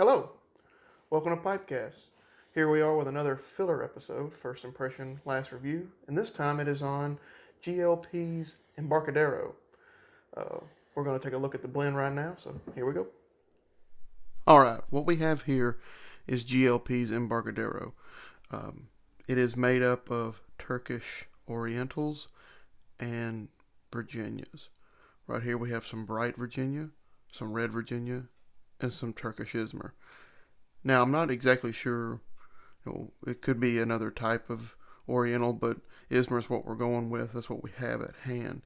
Hello, welcome to PipeCast. Here we are with another filler episode, first impression, last review, and this time it is on GLP's Embarcadero. We're going to take a look at the blend right now, so here we go. Alright, what we have here is GLP's Embarcadero. It is made up of Turkish Orientals and Virginias. Right here we have some bright Virginia, some red Virginia, and some Turkish Izmir. Now, I'm not exactly sure, it could be another type of Oriental, but Izmir is what we're going with. That's what we have at hand.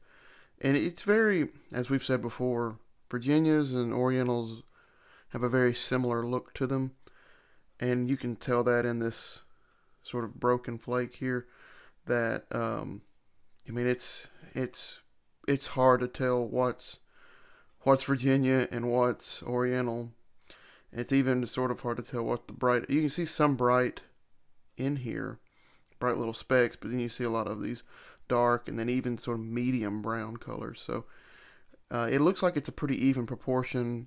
And it's very, as we've said before, Virginias and Orientals have a very similar look to them. And you can tell that in this sort of broken flake here that, it's hard to tell what's Virginia and what's Oriental. It's even sort of hard to tell what the bright... You can see some bright in here, bright little specks, but then you see a lot of these dark and then even sort of medium brown colors. So it looks like it's a pretty even proportion,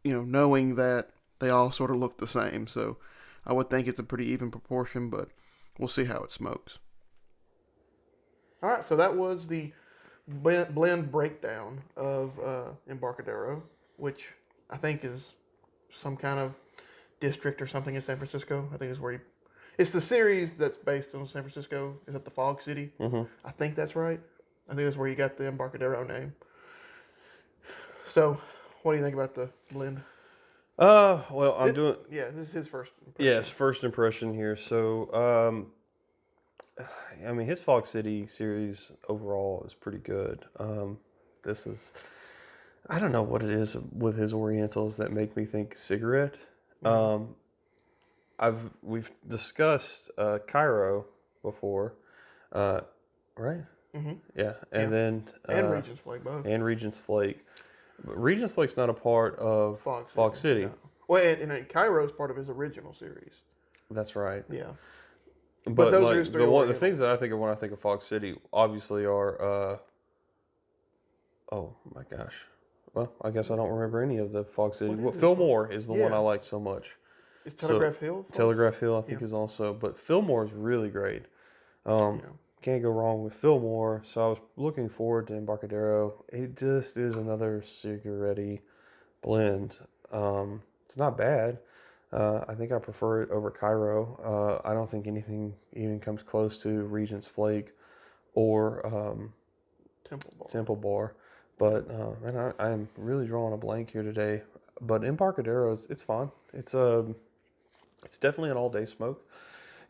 knowing that they all sort of look the same. So I would think it's a pretty even proportion, but we'll see how it smokes. All right, so that was the blend breakdown of Embarcadero, which I think is some kind of district or something in San Francisco. I think is where it's the series that's based on San Francisco. Is it the Fog City? Mm-hmm. I think that's right. I think that's where you got the Embarcadero name. So, what do you think about the blend? This is his first impression. Yes, first impression here. So, his Fog City series overall is pretty good. I don't know what it is with his Orientals that make me think cigarette. Mm-hmm. We've discussed Cairo before, right? Mm-hmm. Yeah, then Regent's Flake both. And Regent's Flake. But Regent's Flake's not a part of Fog City. No. Well, and Cairo's part of his original series. That's right. Yeah. But those are the things that I think of when I think of Fog City obviously are oh my gosh. Well, I guess I don't remember any of the Fog City. Fillmore is the one I like so much. Is Telegraph Hill? Telegraph Hill, I think, is also. But Fillmore is really great. Can't go wrong with Fillmore. So I was looking forward to Embarcadero. It just is another cigarette-y blend. It's not bad. I think I prefer it over Cairo. I don't think anything even comes close to Regent's Flake or Temple Bar. But I'm really drawing a blank here today. But Embarcadero, it's fine. It's definitely an all-day smoke.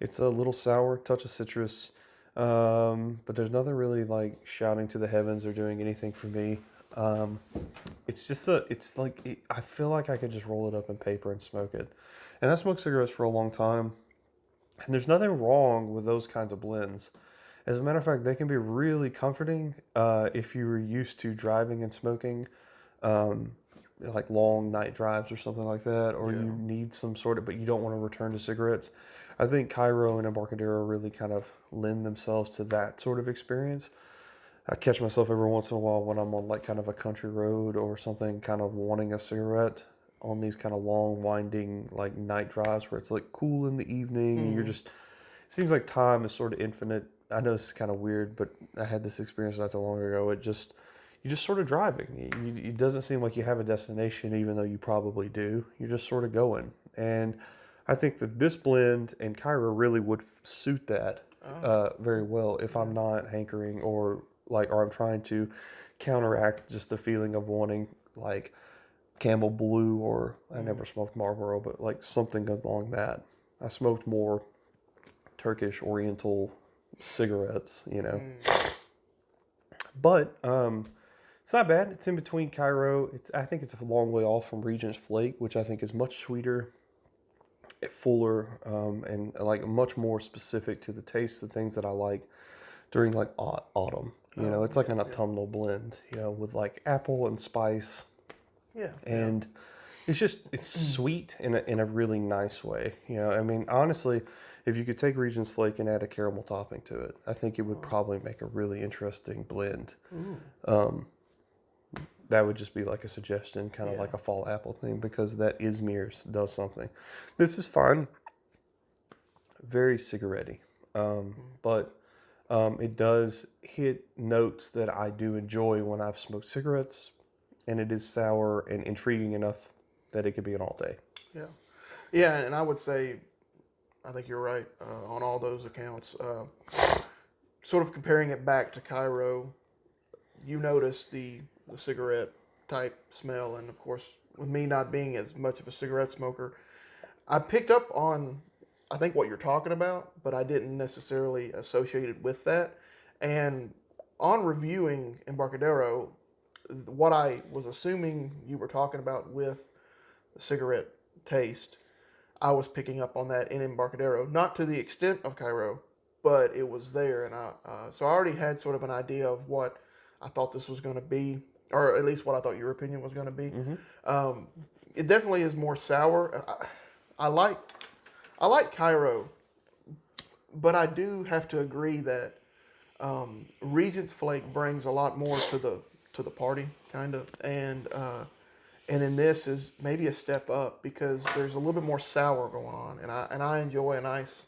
It's a little sour, touch of citrus, but there's nothing really like shouting to the heavens or doing anything for me. I feel like I could just roll it up in paper and smoke it. And I smoked cigarettes for a long time, and there's nothing wrong with those kinds of blends. As a matter of fact, they can be really comforting if you were used to driving and smoking, like long night drives or something like that, or you need some sort of, but you don't want to return to cigarettes. I think Cairo and Embarcadero really kind of lend themselves to that sort of experience. I catch myself every once in a while when I'm on like kind of a country road or something, kind of wanting a cigarette on these kind of long, winding like night drives where it's like cool in the evening. And you're just, it seems like time is sort of infinite. I know it's kind of weird, but I had this experience not too long ago. You're just sort of driving. It doesn't seem like you have a destination, even though you probably do. You're just sort of going. And I think that this blend and Cairo really would suit that very well if I'm not hankering or I'm trying to counteract just the feeling of wanting like Camel Blue or I never smoked Marlboro, but like something along that. I smoked more Turkish Oriental cigarettes, But it's not bad. It's in between Cairo. I think it's a long way off from Regent's Flake, which I think is much sweeter, fuller, and like much more specific to the taste of things that I like during like autumn. It's like an autumnal blend, with like apple and spice. Yeah. And it's sweet in a really nice way. Honestly, if you could take Regent's Flake and add a caramel topping to it, I think it would probably make a really interesting blend. that would just be like a suggestion, kind of Yeah. like a fall apple thing, because that Izmir's does something. This is fine, very cigarette-y, but it does hit notes that I do enjoy when I've smoked cigarettes, and it is sour and intriguing enough that it could be an all day. Yeah. Yeah, and I would say, I think you're right on all those accounts. Sort of comparing it back to Cairo, you notice the cigarette type smell, and of course, with me not being as much of a cigarette smoker, I picked up on, I think, what you're talking about, but I didn't necessarily associate it with that. And on reviewing Embarcadero, what I was assuming you were talking about with the cigarette taste, I was picking up on that in Embarcadero, not to the extent of Cairo, but it was there, and so I already had sort of an idea of what I thought this was going to be, or at least what I thought your opinion was going to be. Um, it definitely is more sour. I like Cairo, but I do have to agree that Regent's Flake brings a lot more to the party, kind of, and in this is maybe a step up because there's a little bit more sour going on, and I enjoy a nice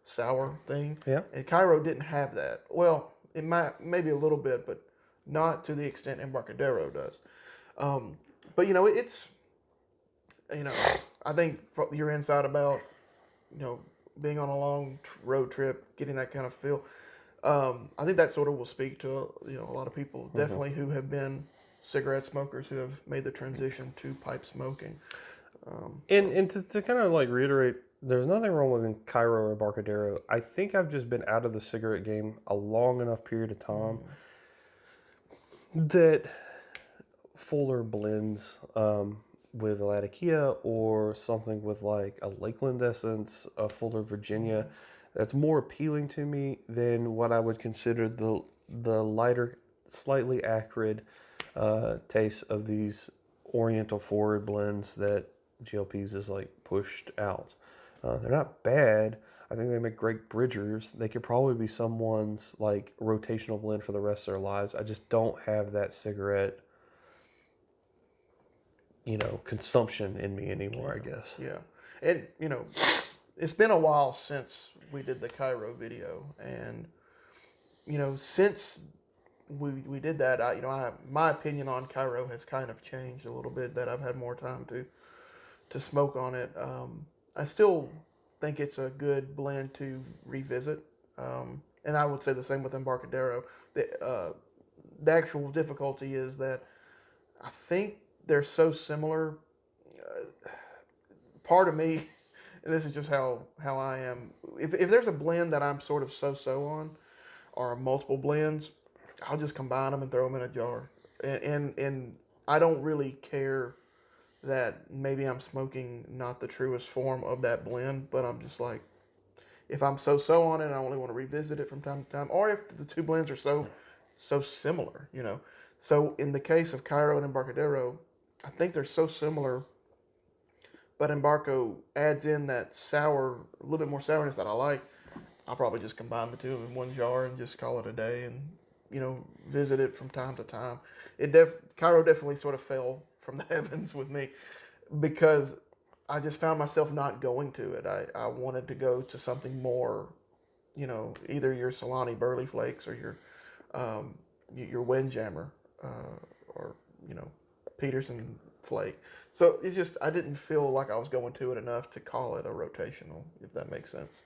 sour thing. Yeah. And Cairo didn't have that. Well, it might maybe a little bit, but not to the extent Embarcadero does. But it's I think your insight about being on a long road trip, getting that kind of feel. I think that sort of will speak to a lot of people, definitely who have been cigarette smokers who have made the transition to pipe smoking. And to kind of like reiterate, there's nothing wrong with Cairo or Embarcadero. I think I've just been out of the cigarette game a long enough period of time that fuller blends with Latakia or something with like a Lakeland essence, a fuller Virginia, that's more appealing to me than what I would consider the lighter, slightly acrid taste of these Oriental forward blends that GLP's is like pushed out. They're not bad. I think they make great bridgers. They could probably be someone's like rotational blend for the rest of their lives. I just don't have that cigarette, consumption in me anymore, I guess. Yeah, and it's been a while since we did the Cairo video, and since we did that, my opinion on Cairo has kind of changed a little bit. That I've had more time to smoke on it. I still think it's a good blend to revisit, and I would say the same with Embarcadero. The actual difficulty is that I think they're so similar. Part of me, and this is just how I am. If there's a blend that I'm sort of so on, or multiple blends, I'll just combine them and throw them in a jar. And I don't really care that maybe I'm smoking not the truest form of that blend, but I'm just like, if I'm so on it, and I only want to revisit it from time to time, or if the two blends are so similar, So in the case of Cairo and Embarcadero, I think they're so similar, but Embarco adds in that sour, a little bit more sourness that I like. I'll probably just combine the two in one jar and just call it a day, and visit it from time to time. Cairo definitely sort of fell from the heavens with me because I just found myself not going to it. I wanted to go to something more, either your Solani Burley Flakes or your Windjammer, or Peterson Flake. So it's just I didn't feel like I was going to it enough to call it a rotational, if that makes sense.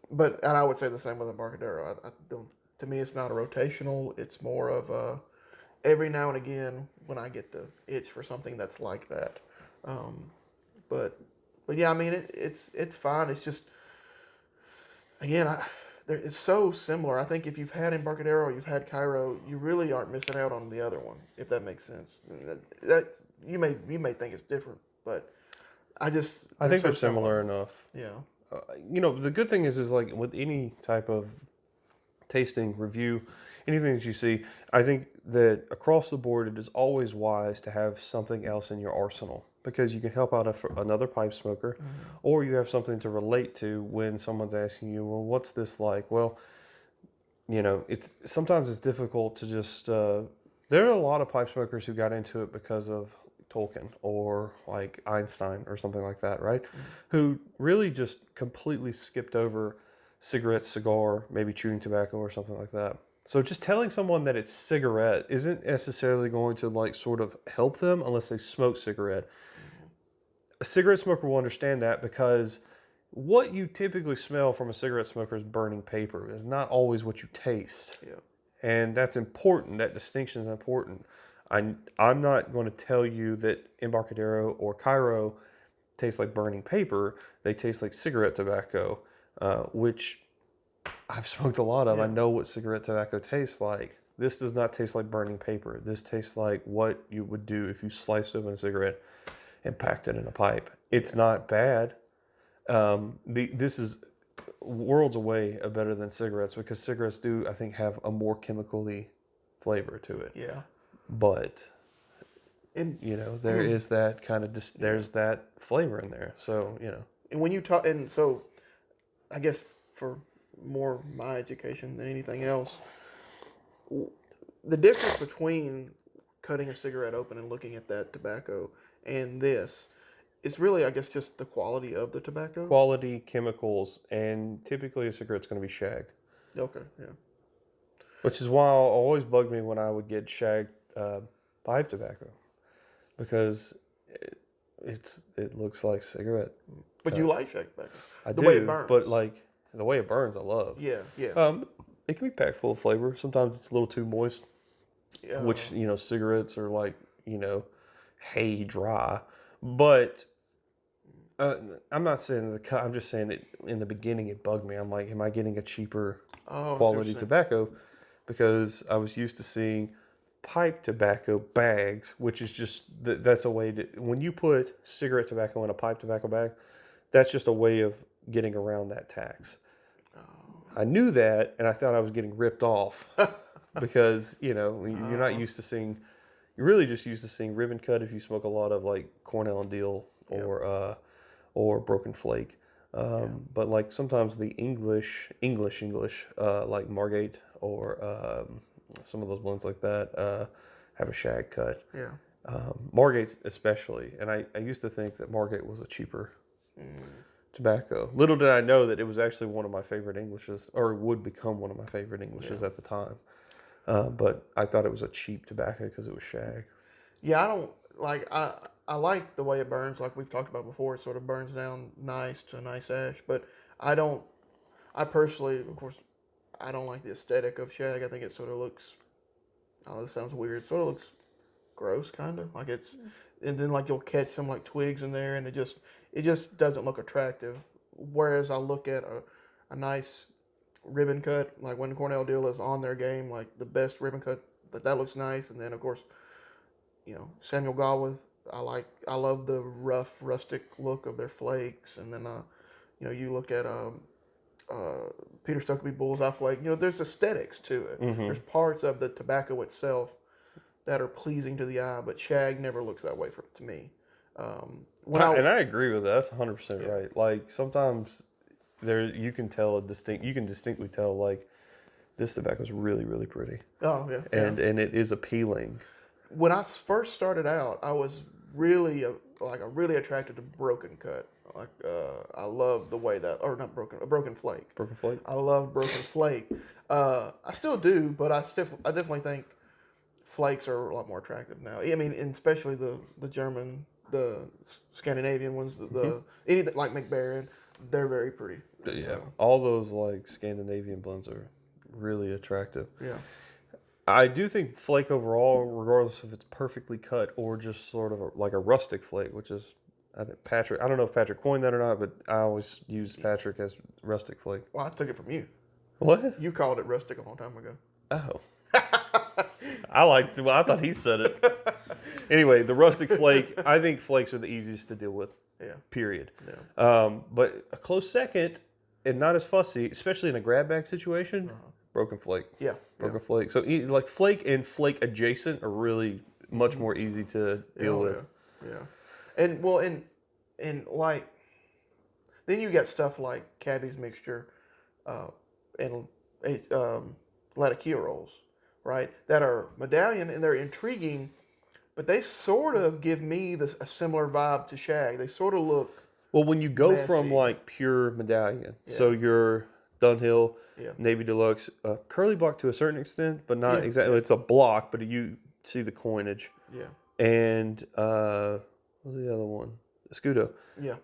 And I would say the same with Embarcadero. To me, it's not a rotational. It's more of a every now and again when I get the itch for something that's like that. But yeah, I mean it's fine. It's just again, it's so similar. I think if you've had Embarcadero or you've had Cairo, you really aren't missing out on the other one, if that makes sense. That you may think it's different, but I think they're similar enough. Yeah. The good thing is like with any type of tasting review, anything that you see, I think that across the board it is always wise to have something else in your arsenal because you can help out another pipe smoker, or you have something to relate to when someone's asking you, well, what's this like? Well, sometimes it's difficult to just There are a lot of pipe smokers who got into it because of Tolkien or like Einstein or something like that, right? Who really just completely skipped over cigarette, cigar, maybe chewing tobacco or something like that. So just telling someone that it's cigarette isn't necessarily going to like sort of help them unless they smoke cigarette. A cigarette smoker will understand that because what you typically smell from a cigarette smoker is burning paper. It's not always what you taste. Yeah. And that's important. That distinction is important. I'm not going to tell you that Embarcadero or Cairo taste like burning paper. They taste like cigarette tobacco, which I've smoked a lot of. Yeah. I know what cigarette tobacco tastes like. This does not taste like burning paper. This tastes like what you would do if you sliced open a cigarette and packed it in a pipe. It's not bad. This is worlds away better than cigarettes because cigarettes do, I think, have a more chemically flavor to it. Yeah. But And there is that kind of there's that flavor in there. So and when you talk, and so I guess for more my education than anything else, the difference between cutting a cigarette open and looking at that tobacco and this is really, I guess, just the quality of the tobacco. Quality, chemicals, and typically a cigarette's going to be shag. Okay, yeah. Which is why it always bugged me when I would get shag pipe tobacco, because it looks like cigarette. But you like shag tobacco. I The do, way it burns. but like the way it burns, I love. Yeah, yeah. It can be packed full of flavor. Sometimes it's a little too moist, Yeah. which cigarettes are like hay dry. But I'm not saying I'm just saying it in the beginning it bugged me. I'm like, am I getting a cheaper Oh, I see what quality you're saying. tobacco? Because I was used to seeing pipe tobacco bags, which is just that's a way to, when you put cigarette tobacco in a pipe tobacco bag, that's just a way of getting around that tax. I knew that, and I thought I was getting ripped off because you're not used to seeing. You're really just used to seeing ribbon cut if you smoke a lot of like Cornell and Deal or Broken Flake. But like sometimes the English like Margate or some of those blends like that have a shag cut. Yeah. Margate especially, and I used to think that Margate was a cheaper tobacco. Little did I know that it was actually one of my favorite Englishes, or would become one of my favorite Englishes at the time. But I thought it was a cheap tobacco because it was shag. Yeah, I don't like. I like the way it burns, like we've talked about before. It sort of burns down nice to a nice ash, but I don't. I personally, of course, I don't like the aesthetic of shag. I think it sort of looks. I don't know. This sounds weird. It sort of looks gross, kind of like it's, and then like you'll catch some like twigs in there, and it just doesn't look attractive. Whereas I look at a nice ribbon cut, like when Cornell Deal is on their game, like the best ribbon cut, that looks nice. And then of course, Samuel Galwith, I love the rough rustic look of their flakes. And then you look at Peter Stuckey Bullseye Flake. There's aesthetics to it. Mm-hmm. There's parts of the tobacco itself that are pleasing to the eye, but shag never looks that way to me. And I agree with that. That's 100% right. Like sometimes you can distinctly tell like this tobacco is really, really pretty. Oh yeah. And it is appealing. When I first started out, I was really really attracted to broken cut. Like I love the way that, or not broken, a broken flake. Broken flake. I love broken flake. I still do, but I definitely think flakes are a lot more attractive now. I mean, and especially the German, the Scandinavian ones, anything like McBaron, they're very pretty. Yeah, So, all those like Scandinavian blends are really attractive. yeah. I do think flake overall, regardless if it's perfectly cut or just sort of like a rustic flake, which is, I think Patrick, I don't know if Patrick coined that or not, but I always use Patrick as rustic flake. Well, I took it from you. What? You called it rustic a long time ago. Oh. I thought he said it. Anyway, the rustic flake, I think flakes are the easiest to deal with. Yeah. Period. Yeah. But a close second, and not as fussy, especially in a grab bag situation, broken flake. Yeah. Broken flake. So like flake and flake adjacent are really much more easy to deal with. Yeah. And well, and like, then you got stuff like Cabby's mixture, and Latakia rolls, right, that are medallion and they're intriguing, but they sort of give me a similar vibe to shag. They sort of look Well, when you go from messy. like pure medallion, so Yeah. your Dunhill, Yeah. Navy Deluxe, curly block to a certain extent, but not Yeah, exactly. yeah. It's a block, but you see the coinage. Yeah. And what was the other one? Scudo. Yeah.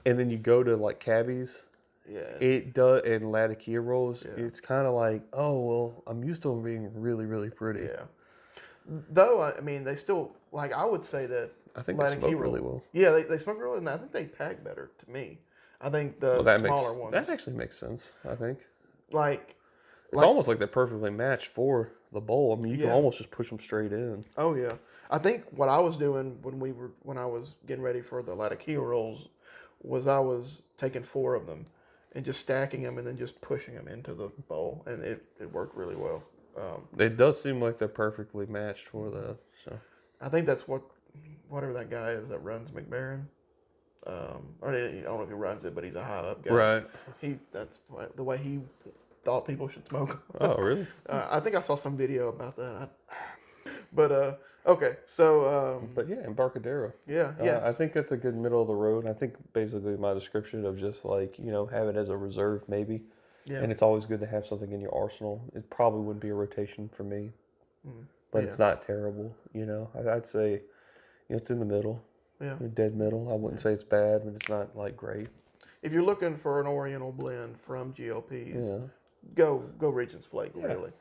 And then you go to like cabbies. Yeah. It does, and Latakia rolls. Yeah. It's kind of like, oh well, I'm used to them being really, really pretty. Yeah. Though I mean, they still like. I would say that I think they smoke Latakia really well. Yeah, they smoke really, and I think they pack better to me. I think the smaller ones. That actually makes sense. I think it's almost like they're perfectly matched for the bowl. I mean, you can Yeah. almost just push them straight in. Oh yeah, I think what I was doing when I was getting ready for the Latakia rolls was I was taking 4 of them and just stacking them and then just pushing them into the bowl, and it worked really well. It does seem like they're perfectly matched for that. So I think that's whatever that guy is that runs McBaron. I don't know if he runs it, but he's a high up guy. right. That's the way he thought people should smoke. Oh, really? I think I saw some video about that. But okay, so But yeah, Embarcadero. yeah, yes, I think that's a good middle of the road. I think basically my description of just like, have it as a reserve maybe. yeah, And it's always good to have something in your arsenal. It probably wouldn't be a rotation for me, but Yeah. it's not terrible. I'd say, it's in the middle, yeah. dead middle. I wouldn't say it's bad, but it's not like great. If you're looking for an Oriental blend from GLPs, Yeah. go Regent's Flake, Yeah. really.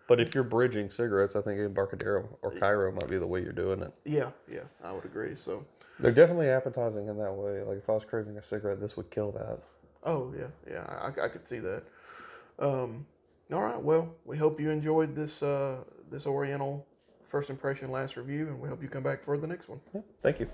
But if you're bridging cigarettes, I think Embarcadero or Cairo might be the way you're doing it. Yeah, I would agree. So, They're definitely appetizing in that way. Like if I was craving a cigarette, this would kill that. oh yeah, I could see that. All right, well, we hope you enjoyed this this Oriental first impression last review, and we hope you come back for the next one. Yeah, thank you.